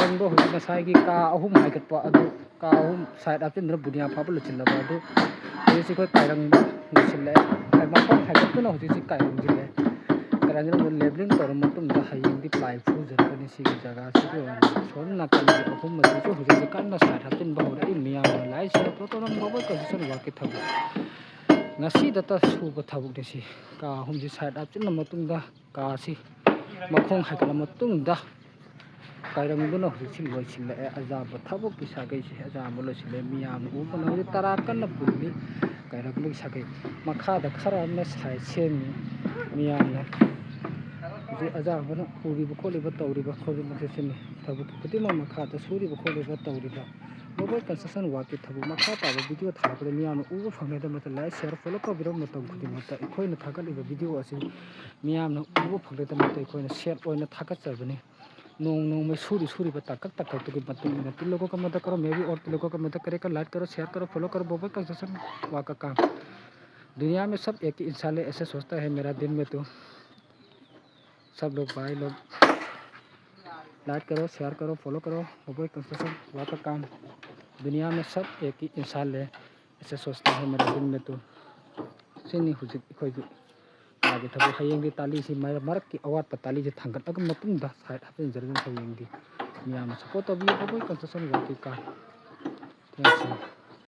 ꯀꯥꯏꯔꯪꯗꯣ ꯍꯧꯖꯤꯛ ꯉꯁꯥꯏꯒꯤ ꯀꯥ ꯑꯍꯨꯝ ꯍꯥꯏꯒꯠꯄ ꯑꯗꯨ ꯀꯥ ꯑꯍꯨꯝ ꯁꯥꯏꯠ ꯑꯞꯆꯤꯟꯗꯨꯅ ꯕꯨꯅꯤꯌꯥ ꯐꯥꯕ ꯂꯣꯏꯁꯤꯜꯂꯕ ꯑꯗꯨ ꯍꯧꯖꯤꯛꯁꯤ ꯑꯩꯈꯣꯏ ꯀꯥꯏꯔꯪꯕ ꯂꯣꯏꯁꯤꯜꯂꯛꯑꯦ ꯃꯈꯣꯡ ꯍꯥꯏꯒꯠꯇꯨꯅ ꯍꯧꯖꯤꯛꯁꯤ ꯀꯥꯏꯔꯪꯁꯤꯜꯂꯦ ꯀꯥꯏꯔꯪꯁꯤꯅ ꯂꯦꯕꯂꯤꯡ ꯇꯧꯔꯕ ꯃꯇꯨꯡꯗ ꯍꯌꯦꯡꯗꯤ ꯄ꯭ꯂꯥꯏ ꯐꯨꯖꯔꯛꯀꯅꯤ ꯁꯤꯒꯤ ꯖꯒꯥꯁꯤꯒꯤ ꯑꯣꯏꯅ ꯁꯣꯝ ꯅꯥꯀꯟꯒꯤ ꯑꯍꯨꯝ ꯑꯁꯤꯁꯨ ꯍꯧꯖꯤꯛꯁꯤ ꯀꯟꯅ ꯁꯥꯏꯠ ꯍꯥꯞꯆꯤꯟꯕ ꯍꯧꯔꯛꯏ ꯃꯤꯌꯥꯝꯅ ꯂꯥꯏ ꯁꯦꯔꯛꯄ ꯇꯧꯔꯝꯕ ꯀꯟꯁꯇ꯭ꯔꯛꯁꯟ ꯋꯥꯔꯛꯀꯤ ꯊꯕꯛ ꯉꯁꯤꯗꯇ ꯁꯨꯕ ꯊꯕꯛꯅꯤ ꯁꯤ ꯀꯥ ꯑꯍꯨꯝꯁꯤ ꯁꯥꯏꯠ ꯍꯥꯞꯆꯤꯜꯂ ꯃꯇꯨꯡꯗ ꯀꯥꯁꯤ ꯃꯈꯣꯡ ꯍꯥꯏꯒꯠꯂ ꯃꯇꯨꯡꯗ ꯀꯥꯏꯔꯪꯗꯨꯅ ꯍꯧꯖꯤꯛꯁꯤ ꯂꯣꯏꯁꯤꯜꯂꯛꯑꯦ ꯑꯖꯥꯕ ꯊꯕꯛꯀꯤ ꯁꯥꯒꯩꯁꯤ ꯑꯖꯥꯕ ꯂꯣꯏꯁꯤꯜꯂꯦ ꯃꯤꯌꯥꯝꯅ ꯎꯕ ꯍꯧꯖꯤꯛ ꯇꯔꯥ ꯀꯟꯅ ꯄꯨꯜꯂꯤ ꯀꯥꯏꯔꯪꯕꯒꯤ ꯁꯥꯒꯩ ꯃꯈꯥꯗ ꯈꯔ ꯑꯃꯅ ꯁꯥꯏꯠ ꯁꯦꯝꯃꯤ ꯃꯤꯌꯥꯝꯅ ꯍꯧꯖꯤꯛ ꯑꯖꯥꯕꯅ ꯎꯔꯤꯕ ꯈꯣꯠꯂꯤꯕ ꯇꯧꯔꯤꯕ ꯈꯨꯗꯤꯡꯃꯛꯁꯦ ꯁꯤꯅꯤ ꯊꯕꯛ ꯈꯨꯗꯤꯡꯃꯛ ꯃꯈꯥꯗ ꯁꯨꯔꯤꯕ ꯈꯣꯠꯂꯤꯕ ꯇꯧꯔꯤꯕ ꯃꯣꯕꯥꯏꯜ ꯀꯟꯁꯇ꯭ꯔꯛꯁꯟ ꯋꯥꯔꯛꯀꯤ ꯊꯕꯛ ꯃꯈꯥ ꯇꯥꯕ ꯚꯤꯗꯤꯑꯣ ꯊꯥꯔꯛꯄꯗ ꯃꯤꯌꯥꯝꯅ ꯎꯕ ꯐꯪꯒꯗꯕ ꯂꯥꯏꯛ ꯁꯤꯌꯔ ꯐꯣꯂꯣ ꯇꯧꯕꯤꯔꯕ ꯃꯇꯝ ꯈꯨꯗꯤꯡꯃꯛꯇ ꯑꯩꯈꯣꯏꯅ ꯊꯥꯒꯠꯂꯤꯕ ꯚꯤꯗꯤꯑꯣ ꯑꯁꯤ ꯃꯤꯌꯥꯝꯅ ꯎꯕ ꯐꯪꯒꯗꯕ ꯑꯩꯈꯣꯏꯅ ꯁꯦꯠ ꯑꯣꯏꯅ ꯊꯥꯒꯠꯆꯕꯅꯤ ꯅोंग सूरी तक तिलों का मदद करो मैं भी और तिलों का मदद करे लाइक करो शेयर करो फॉलो करो मोबाइल कंस्ट्रक्शन वाका काम दुनिया में सब एक ही इंसान है ऐसे सोचता है मेरा दिन में तो सब लोग भाई लोग लाइक करो शेयर करो फॉलो करो मोबाइल कंस्ट्रक्शन वाका काम दुनिया में सब एक ही इंसान है ऐसे सोचता है मेरा दिन में तो सिनी हुजिक अखोइगी आगे थबो हयेंगी ताली सी मरक की अवात ताली जे थांगत अगम मतुंग दा साइड हाफिन जरगन हयेंगी मियाम सपोर्ट तबियो मोबाइल कंस्ट्रक्शन वाकी का थैंक यू